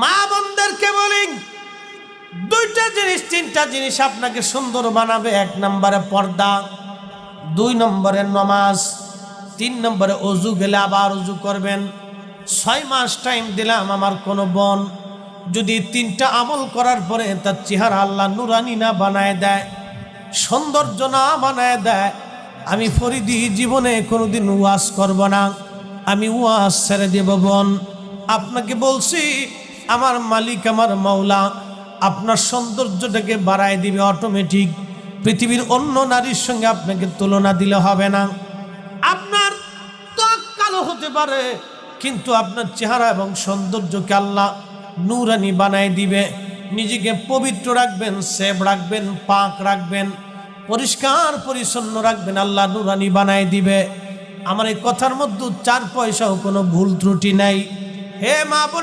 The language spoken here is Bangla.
মা বোনদেরকে বলি, দুইটা জিনিস তিনটা জিনিস আপনাকে সুন্দর বানাবে। 1 নম্বরে পর্দা, 2 নম্বরে নামাজ, 3 নম্বরে ওযু, গেলে আবার ওযু করবেন। 6 মাস টাইম দিলাম আমার কোন বোন যদি 3টা আমল করার পরে তার চেহারা আল্লাহ নুরানি না বানায় দেয়, সৌন্দর্য না বানায় দেয়, আমি ফরিদি জীবনে কোনোদিন ওয়াজ করব না, আমি ওয়াজ ছেড়ে দেব। বোন, আপনাকে বলছি, আমার মালিক আমার মাওলা আপনার সৌন্দর্যটাকে বাড়ায় দিবে অটোমেটিক। পৃথিবীর অন্য নারীর সঙ্গে আপনাকে তুলনা দিলে হবে না। আপনার ত্বক কালো হতে পারে, কিন্তু আপনার চেহারা এবং সৌন্দর্যকে আল্লাহ নূরানি বানায় দিবে। নিজেকে পবিত্র রাখবেন, সেভ রাখবেন, পাক রাখবেন, পরিষ্কার পরিচ্ছন্ন রাখবেন, আল্লাহ নূরানি বানায় দিবে। আমার এই কথার মধ্যে 4 পয়সাও কোনো ভুল ত্রুটি নাই। হে মা বোন,